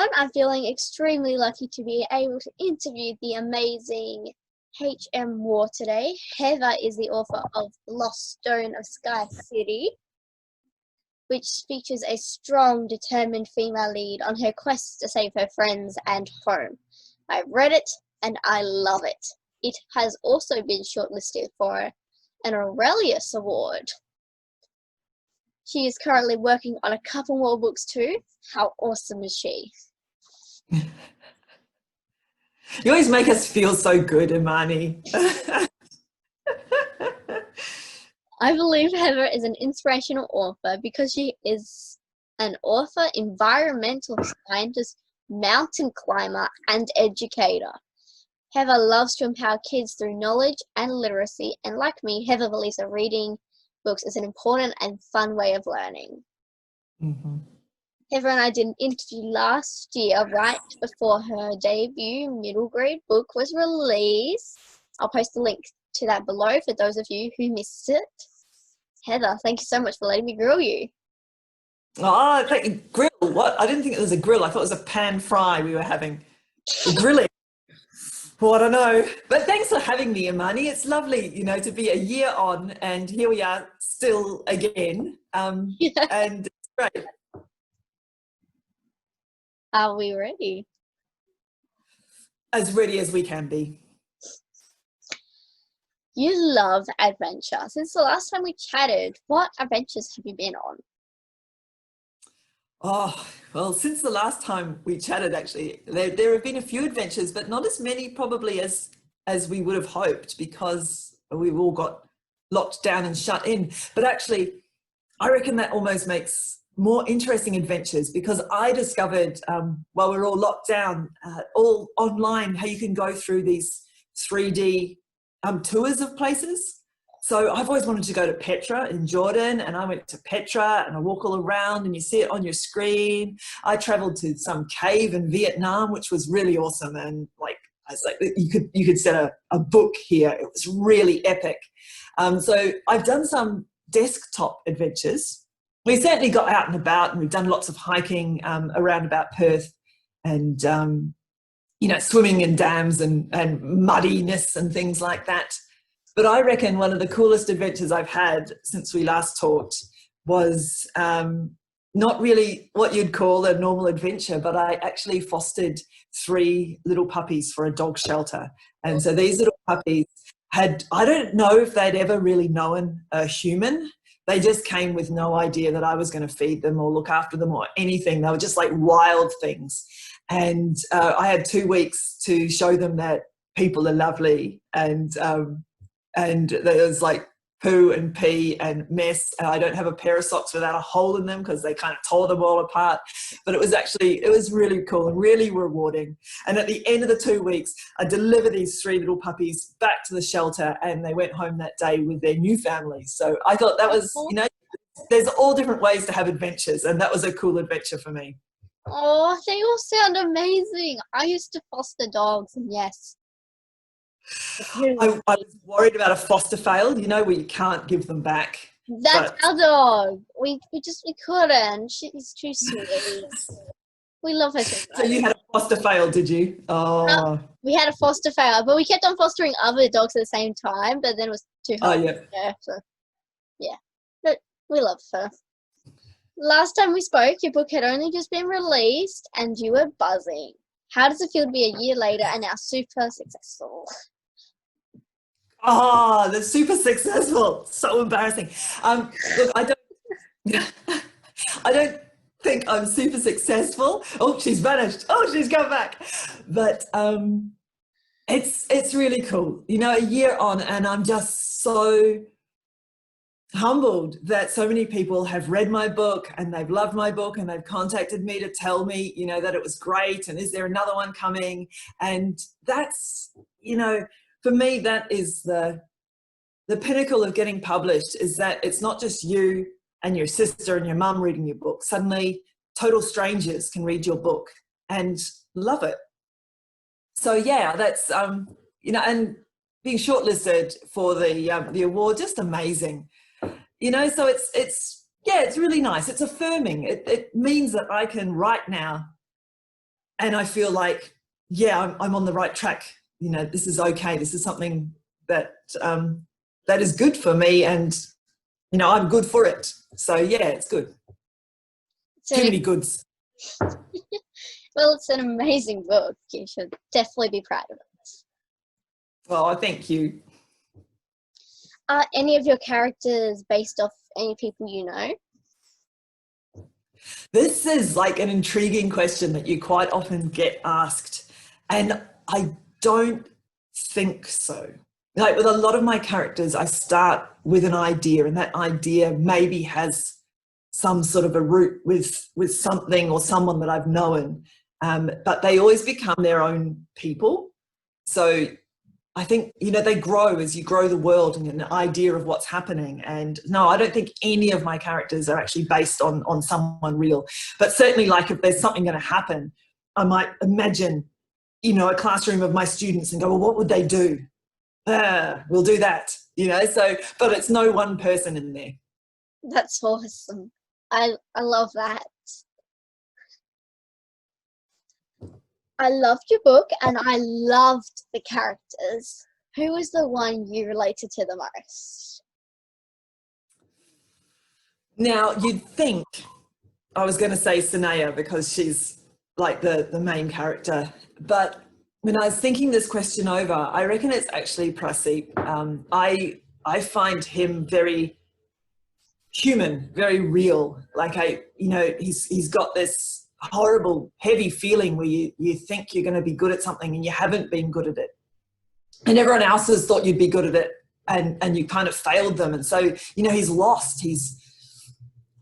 everyone. I'm feeling extremely lucky to be able to interview the amazing H.M. Moore today. Heather is the author of The Lost Stone of Sky City, which features a strong, determined female lead on her quest to save her friends and home. I've read it and I love it. It has also been shortlisted for an Aurelius Award. She is currently working on a couple more books too. How awesome is she? You always make us feel so good, Imani. I believe Heather is an inspirational author because she is an author, environmental scientist, mountain climber, and educator. Heather loves to empower kids through knowledge and literacy, and like me, Heather believes that reading books is an important and fun way of learning. Mm-hmm. Heather and I did an interview last year, right before her debut middle grade book was released. I'll post a link to that below for those of you who missed it. Heather, thank you so much for letting me grill you. Oh, thank you. Grill? What? I didn't think it was a grill. I thought it was a pan fry we were having. Grilling. Well, I don't know. But thanks for having me, Imani. It's lovely, to be a year on and here we are still again. And it's great. Are we ready? As ready as we can be. You love adventure. Since the last time we chatted, what adventures have you been on? Oh, well, since the last time we chatted, actually, there have been a few adventures, but not as many probably as we would have hoped because we've all got locked down and shut in. But actually, I reckon that almost makes more interesting adventures because I discovered while we're all locked down, all online, how you can go through these 3D tours of places. So I've always wanted to go to Petra in Jordan, and I went to Petra and I walk all around and you see it on your screen. I traveled to some cave in Vietnam, which was really awesome. And I was like, you could set a book here. It was really epic. So I've done some desktop adventures. We certainly got out and about and we've done lots of hiking around about Perth and, swimming in dams and muddiness and things like that. But I reckon one of the coolest adventures I've had since we last talked was not really what you'd call a normal adventure, but I actually fostered 3 little puppies for a dog shelter. And so these little puppies I don't know if they'd ever really known a human. They just came with no idea that I was going to feed them or look after them or anything. They were just like wild things. And I had 2 weeks to show them that people are lovely and there was like poo and pee and mess, and I don't have a pair of socks without a hole in them because they kind of tore them all apart. But it was really cool and really rewarding. And at the end of the 2 weeks, I delivered these 3 little puppies back to the shelter and they went home that day with their new families. So I thought that was, there's all different ways to have adventures, and that was a cool adventure for me. Oh, they all sound amazing. I used to foster dogs, and yes. I was worried about a foster fail, where you can't give them back. That's our dog. We couldn't. She's too sweet. We love her so much. So you had a foster fail, did you? Oh. We had a foster fail, but we kept on fostering other dogs at the same time, but then it was too hard. Oh, yeah. So, yeah. But we love her. Last time we spoke, your book had only just been released and you were buzzing. How does it feel to be a year later and now super successful? Oh, they're super successful. So embarrassing. Look, I don't think I'm super successful. Oh, she's vanished. Oh, she's come back. But it's really cool. A year on, and I'm just so humbled that so many people have read my book and they've loved my book and they've contacted me to tell me, that it was great and is there another one coming? And that's, for me, that is the pinnacle of getting published, is that it's not just you and your sister and your mum reading your book. Suddenly, total strangers can read your book and love it. So yeah, that's, and being shortlisted for the award, just amazing. So it's really nice. It's affirming. It means that I can right now and I feel like, yeah, I'm on the right track. You know, this is okay. This is something that that is good for me, and you know, I'm good for it. So yeah, it's good. So, Too many goods. well, it's an amazing book. You should definitely be proud of it. Well, I thank you. Are any of your characters based off any people you know? This is like an intriguing question that you quite often get asked, and I don't think so. Like with a lot of my characters, I start with an idea, and that idea maybe has some sort of a root with something or someone that I've known, but they always become their own people. So I think, you know, they grow as you grow the world and an idea of what's happening. And no, I don't think any of my characters are actually based on someone real. But certainly, like, if there's something going to happen, I might imagine, you know, a classroom of my students and go, well, what would they do? We'll do that, you know. So, but it's no one person in there. That's awesome. I love that. I loved your book and I loved the characters. Who was the one you related to the most? Now, you'd think I was going to say Sanaya because she's like the main character. But when I was thinking this question over, I reckon it's actually Praseep. I find him very human, very real. Like you know, he's got this horrible, heavy feeling where you think you're going to be good at something and you haven't been good at it. And everyone else has thought you'd be good at it and you kind of failed them. And so, you know, he's lost.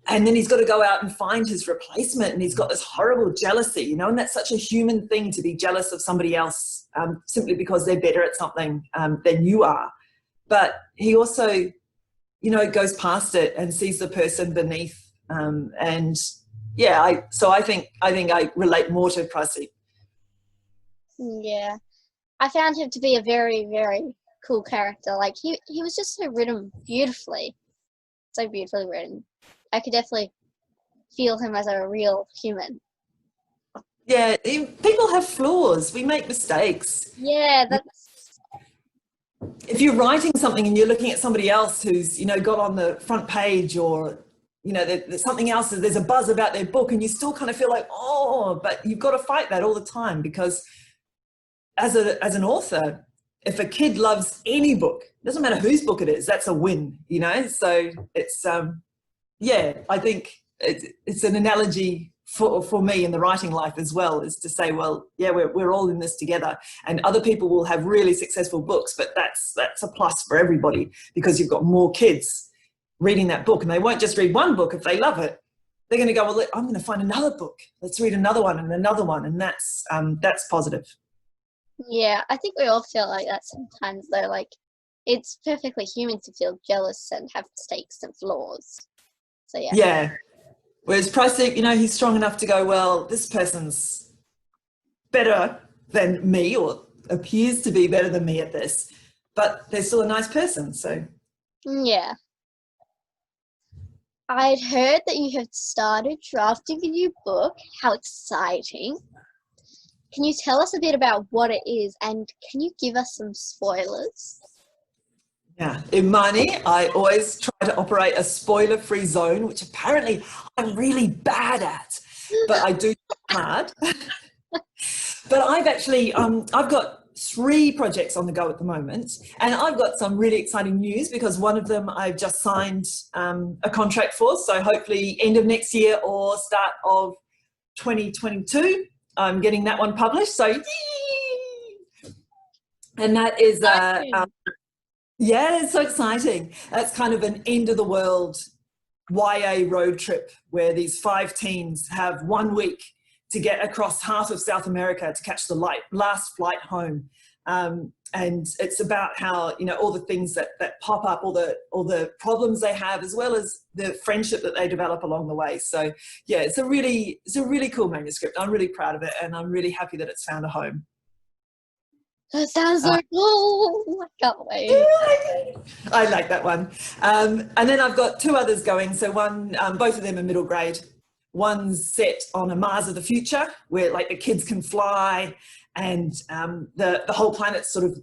And then he's got to go out and find his replacement, and he's got this horrible jealousy, you know, and that's such a human thing, to be jealous of somebody else simply because they're better at something than you are. But he also, you know, goes past it and sees the person beneath. And yeah, I think I relate more to Praseep. Yeah, I found him to be a very, very cool character. Like he was just so written beautifully, so beautifully written. I could definitely feel him as a real human. Yeah, people have flaws. We make mistakes. Yeah, that's If you're writing something and you're looking at somebody else who's, you know, got on the front page, or, you know, there's something else, there's a buzz about their book, and you still kind of feel like, oh, but you've got to fight that all the time, because as an author, if a kid loves any book, it doesn't matter whose book it is, that's a win, you know? So it's, yeah, I think it's an analogy for me in the writing life as well, is to say, well, yeah, we're all in this together, and other people will have really successful books, but that's a plus for everybody, because you've got more kids reading that book, and they won't just read one book if they love it. They're going to go, well, I'm going to find another book. Let's read another one and another one, and that's positive. yeah. I think we all feel like that sometimes, though. Like it's perfectly human to feel jealous and have mistakes and flaws. So yeah. Yeah. Whereas Praseep, you know, he's strong enough to go, well, this person's better than me, or appears to be better than me at this, but they're still a nice person. So Yeah. I'd heard that you had started drafting a new book. How exciting. Can you tell us a bit about what it is, and can you give us some spoilers? yeah, in Mani, I always try to operate a spoiler-free zone, which apparently I'm really bad at, but I do hard. But I've actually, I've got 3 projects on the go at the moment, and I've got some really exciting news, because one of them I've just signed a contract for, so hopefully end of next year or start of 2022, I'm getting that one published, so yay! And that is, yeah, it's so exciting. That's kind of an end of the world YA road trip, where these 5 teens have 1 week to get across half of South America to catch the last flight home. And it's about how, you know, all the things that pop up, all the problems they have, as well as the friendship that they develop along the way. So yeah, it's a really cool manuscript. I'm really proud of it, and I'm really happy that it's found a home. That sounds so cool. I can't wait. I like that one. And then I've got 2 others going. So one, both of them are middle grade. one's set on a Mars of the future where like the kids can fly and the whole planet's sort of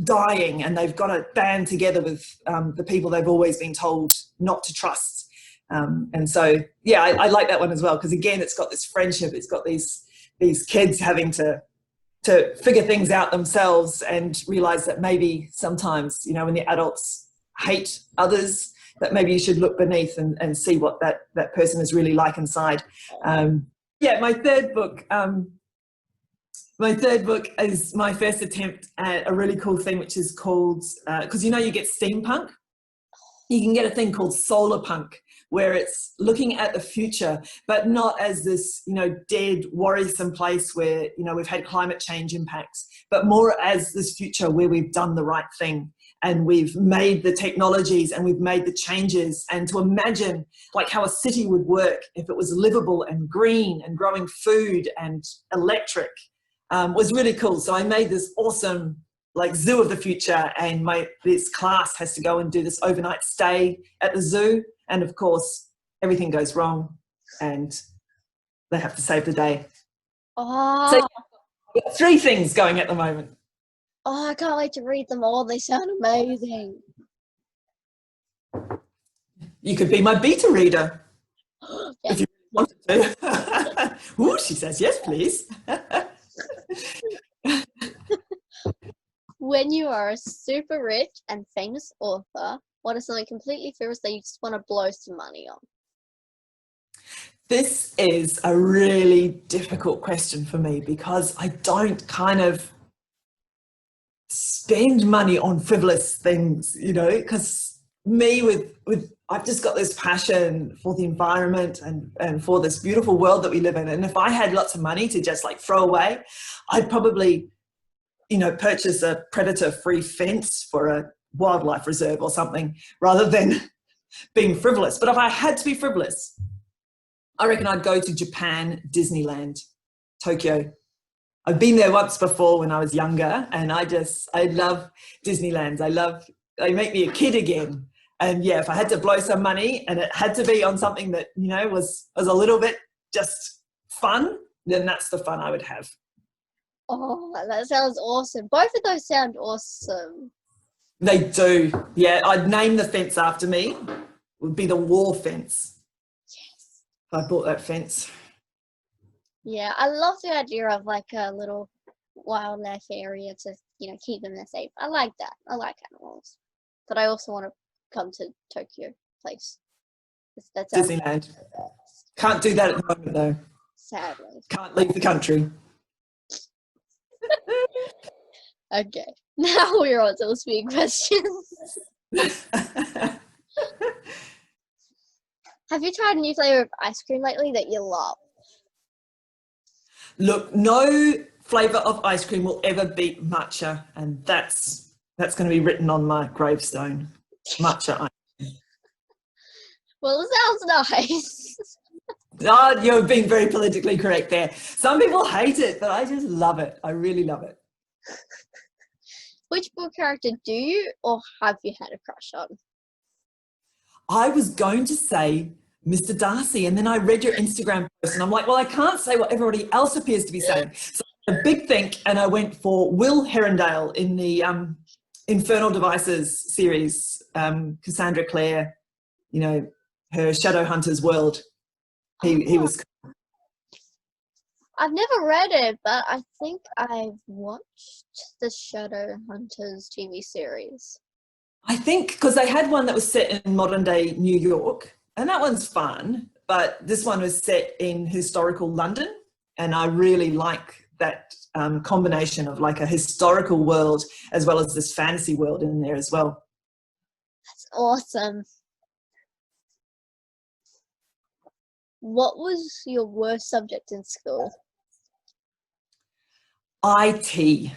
dying and they've got to band together with the people they've always been told not to trust. And so, yeah, I like that one as well because, again, it's got this friendship. It's got these kids having to figure things out themselves and realise that maybe sometimes, you know, when the adults hate others, that maybe you should look beneath and see what that person is really like inside. Yeah, my third book is my first attempt at a really cool thing, which is called, because you know you get steampunk, you can get a thing called solar punk, where it's looking at the future, but not as this, you know, dead, worrisome place where, you know, we've had climate change impacts, but more as this future where we've done the right thing and we've made the technologies and we've made the changes, and to imagine like how a city would work if it was livable and green and growing food and electric was really cool. So I made this awesome like zoo of the future, and this class has to go and do this overnight stay at the zoo. And of course, everything goes wrong and they have to save the day. Oh, So I've got 3 things going at the moment. oh, I can't wait to read them all. They sound amazing. You could be my beta reader Yeah. if you wanted to. Ooh, she says, yes, please. When you are a super rich and famous author, what is something completely frivolous that you just want to blow some money on? This is a really difficult question for me because I don't kind of spend money on frivolous things, you know, because me with I've just got this passion for the environment and for this beautiful world that we live in. And if I had lots of money to just like throw away, I'd probably, you know, purchase a predator-free fence for a wildlife reserve or something rather than being frivolous. But if I had to be frivolous, I reckon I'd go to Japan, Disneyland, Tokyo. I've been there once before when I was younger, and I love Disneyland. They make me a kid again. And yeah, if I had to blow some money and it had to be on something that, you know, was a little bit just fun, then that's the fun I would have. Oh, that sounds awesome. Both of those sound awesome. They do. Yeah, I'd name the fence after me. It would be the war fence. Yes. If I bought that fence. Yeah, I love the idea of like a little wildlife area to, you know, keep them safe. I like that. I like animals. But I also want to come to Tokyo place. That's Disneyland. Can't do that at the moment though. Sadly. Can't leave the country. Okay. Now we're on to the speed questions. Have you tried a new flavor of ice cream lately that you love? Look, no flavour of ice cream will ever beat matcha, and that's going to be written on my gravestone. Matcha ice cream. Well, it sounds nice. Oh, you're being very politically correct there. Some people hate it, but I just love it. I really love it. Which book character do you or have you had a crush on? I was going to say Mr. Darcy, and then I read your Instagram post and I'm like, well, I can't say what everybody else appears to be saying. So a big think, and I went for Will Herondale in the Infernal Devices series, Cassandra Clare, you know, her Shadowhunters world. He was. I've never read it, but I think I've watched the Shadowhunters TV series. I think because they had one that was set in modern day New York, and that one's fun, but this one was set in historical London, and I really like that combination of like a historical world as well as this fantasy world in there as well. That's awesome. What was your worst subject in school? IT.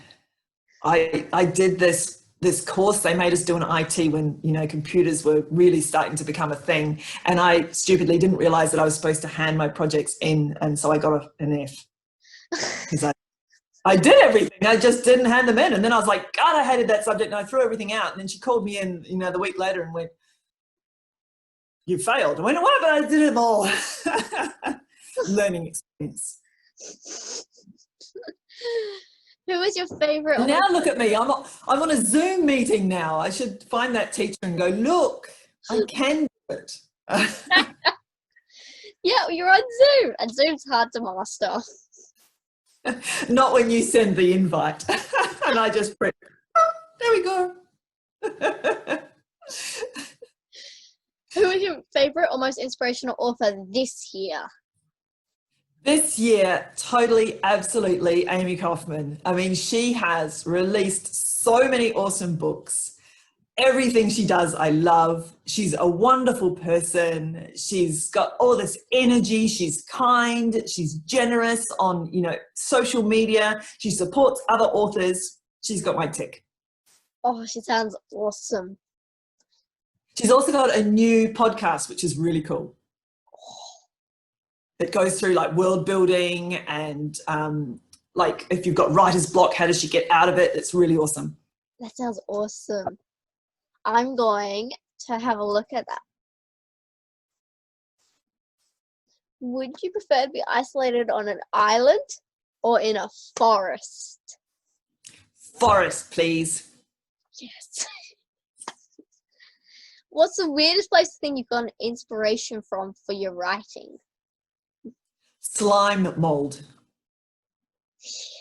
I did this course they made us do in IT when, you know, computers were really starting to become a thing, and I stupidly didn't realize that I was supposed to hand my projects in, and so I got an F because I did everything. I just didn't hand them in, and then I was like, God, I hated that subject, and I threw everything out. And then she called me in, you know, the week later and went, "You failed." I went, "What? But I did them all." learning experience. Who was your favorite? And now look at me. I'm on a Zoom meeting now. I should find that teacher and go, look, I can do it. Yeah, you're on Zoom, and Zoom's hard to master. Not when you send the invite. And I just press, oh, there we go. Who was your favorite or most inspirational author this year? This year, totally, absolutely, Amy Kaufman. I mean, she has released so many awesome books. Everything she does, I love. She's a wonderful person. She's got all this energy. She's kind. She's generous on, social media. She supports other authors. She's got my tick. Oh, she sounds awesome. She's also got a new podcast, which is really cool. It goes through like world building and like if you've got writer's block, how does she get out of it? It's really awesome. That sounds awesome. I'm going to have a look at that. Would you prefer to be isolated on an island or in a forest? Forest, please. Yes. What's the weirdest place thing you've got an inspiration from for your writing? Slime mold.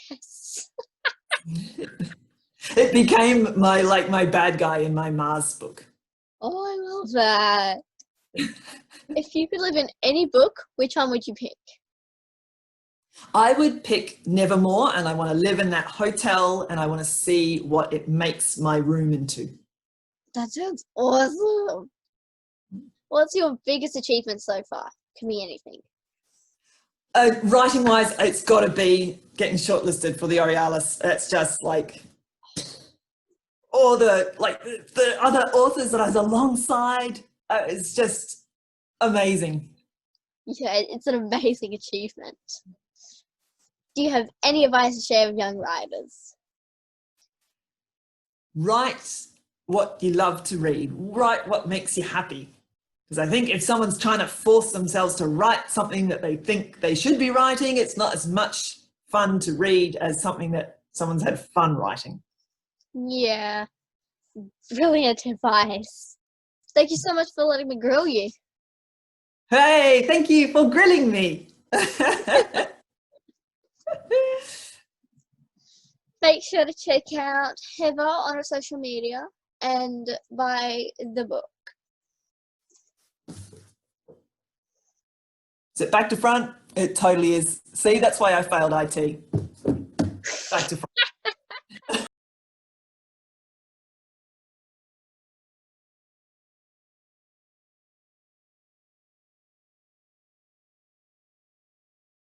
Yes. It became my bad guy in my Mars book. Oh, I love that. If you could live in any book, which one would you pick? I would pick Nevermore, and I want to live in that hotel and I want to see what it makes my room into. That sounds awesome. What's your biggest achievement so far? Can be anything. Writing wise, it's got to be getting shortlisted for the Aurealis. It's just like all the other authors that I was alongside. It's just amazing. Yeah, it's an amazing achievement. Do you have any advice to share with young writers? Write what you love to read. Write what makes you happy. Because I think if someone's trying to force themselves to write something that they think they should be writing, it's not as much fun to read as something that someone's had fun writing. Yeah, brilliant advice. Thank you so much for letting me grill you. Hey, thank you for grilling me. Make sure to check out Heather on her social media and buy the book. Is it back to front? It totally is. See, that's why I failed IT. Back to front.